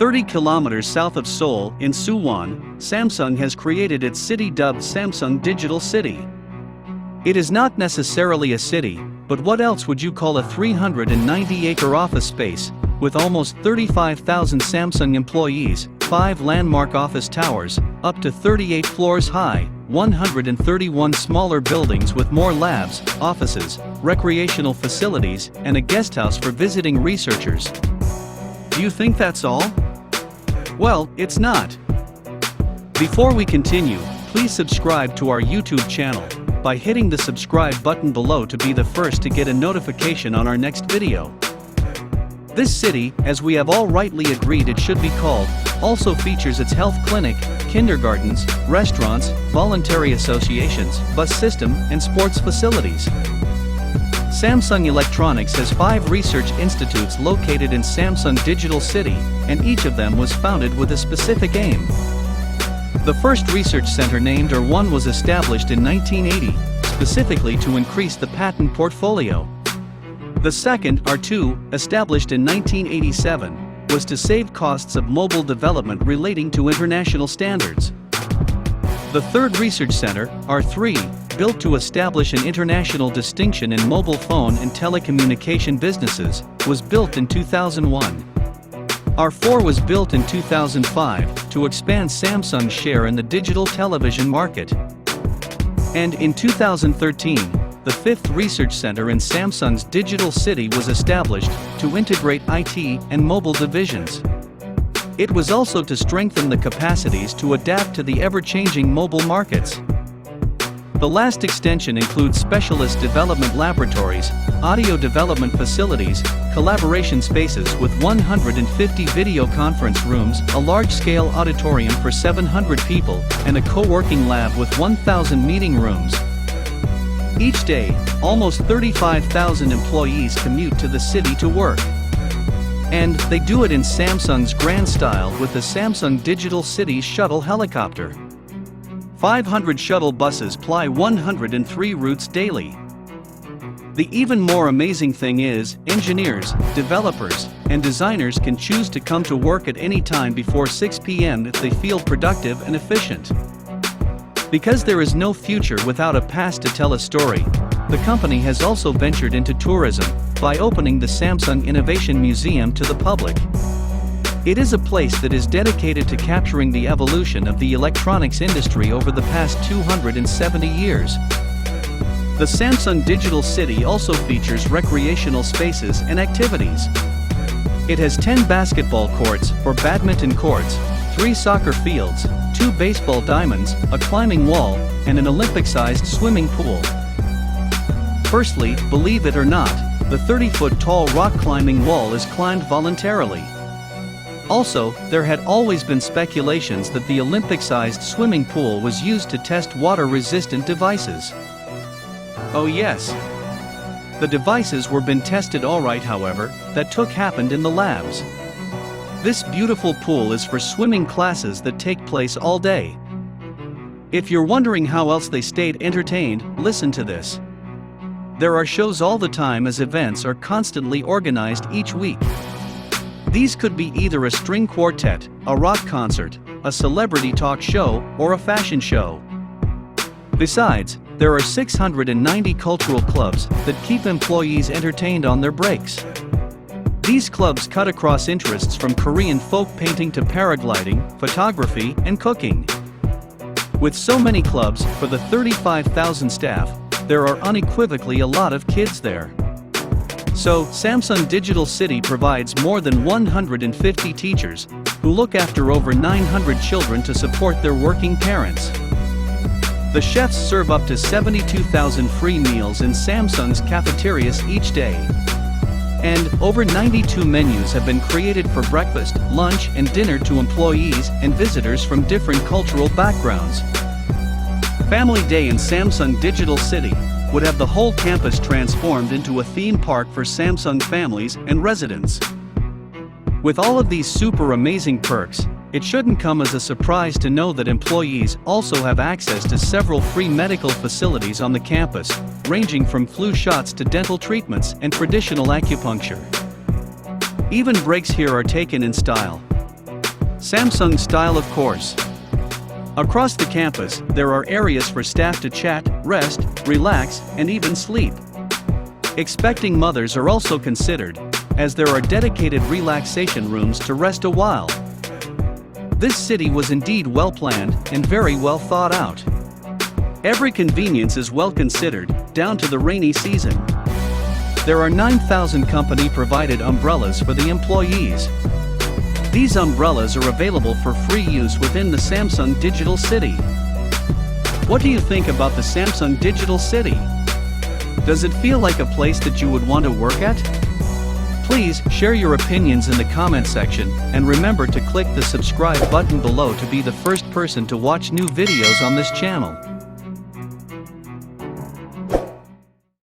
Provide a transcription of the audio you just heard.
30 kilometers south of Seoul, in Suwon, Samsung has created its city dubbed Samsung Digital City. It is not necessarily a city, but what else would you call a 390-acre office space, with almost 35,000 Samsung employees, 5 landmark office towers, up to 38 floors high, 131 smaller buildings with more labs, offices, recreational facilities, and a guesthouse for visiting researchers. Do you think that's all? Well, it's not. Before we continue, please subscribe to our YouTube channel by hitting the subscribe button below to be the first to get a notification on our next video. This city, as we have all rightly agreed it should be called, also features its health clinic, kindergartens, restaurants, voluntary associations, bus system, and sports facilities. Samsung Electronics has 5 research institutes located in Samsung Digital City, and each of them was founded with a specific aim. The first research center named R1 was established in 1980, specifically to increase the patent portfolio. The second, R2, established in 1987, was to save costs of mobile development relating to international standards. The third research center, R3, built to establish an international distinction in mobile phone and telecommunication businesses, was built in 2001. R4 was built in 2005 to expand Samsung's share in the digital television market. And in 2013, the 5th research center in Samsung's Digital City was established to integrate IT and mobile divisions. It was also to strengthen the capacities to adapt to the ever-changing mobile markets. The last extension includes specialist development laboratories, audio development facilities, collaboration spaces with 150 video conference rooms, a large-scale auditorium for 700 people, and a co-working lab with 1,000 meeting rooms. Each day, almost 35,000 employees commute to the city to work. And they do it in Samsung's grand style with the Samsung Digital City shuttle helicopter. 500 shuttle buses ply 103 routes daily. The even more amazing thing is, engineers, developers, and designers can choose to come to work at any time before 6 p.m. if they feel productive and efficient. Because there is no future without a past to tell a story, the company has also ventured into tourism by opening the Samsung Innovation Museum to the public. It is a place that is dedicated to capturing the evolution of the electronics industry over the past 270 years. The Samsung Digital City also features recreational spaces and activities. It has 10 basketball courts or badminton courts, 3 soccer fields, 2 baseball diamonds, a climbing wall, and an Olympic-sized swimming pool. Firstly, believe it or not, the 30-foot tall rock climbing wall is climbed voluntarily. Also, there had always been speculations that the Olympic-sized swimming pool was used to test water-resistant devices. Oh yes. The devices were been tested alright, however, that happened in the labs. This beautiful pool is for swimming classes that take place all day. If you're wondering how else they stayed entertained, listen to this. There are shows all the time as events are constantly organized each week. These could be either a string quartet, a rock concert, a celebrity talk show, or a fashion show. Besides, there are 690 cultural clubs that keep employees entertained on their breaks. These clubs cut across interests from Korean folk painting to paragliding, photography, and cooking. With so many clubs, for the 35,000 staff, there are unequivocally a lot of kids there. So, Samsung Digital City provides more than 150 teachers, who look after over 900 children to support their working parents. The chefs serve up to 72,000 free meals in Samsung's cafeterias each day. And over 92 menus have been created for breakfast, lunch, and dinner to employees and visitors from different cultural backgrounds. Family Day in Samsung Digital City would have the whole campus transformed into a theme park for Samsung families and residents. With all of these super amazing perks, it shouldn't come as a surprise to know that employees also have access to several free medical facilities on the campus, ranging from flu shots to dental treatments and traditional acupuncture. Even breaks here are taken in style. Samsung style of course. Across the campus, there are areas for staff to chat, rest, relax, and even sleep. Expecting mothers are also considered, as there are dedicated relaxation rooms to rest a while. This city was indeed well planned and very well thought out. Every convenience is well considered, down to the rainy season. There are 9,000 company-provided umbrellas for the employees. These umbrellas are available for free use within the Samsung Digital City. What do you think about the Samsung Digital City? Does it feel like a place that you would want to work at? Please share your opinions in the comment section, and remember to click the subscribe button below to be the first person to watch new videos on this channel.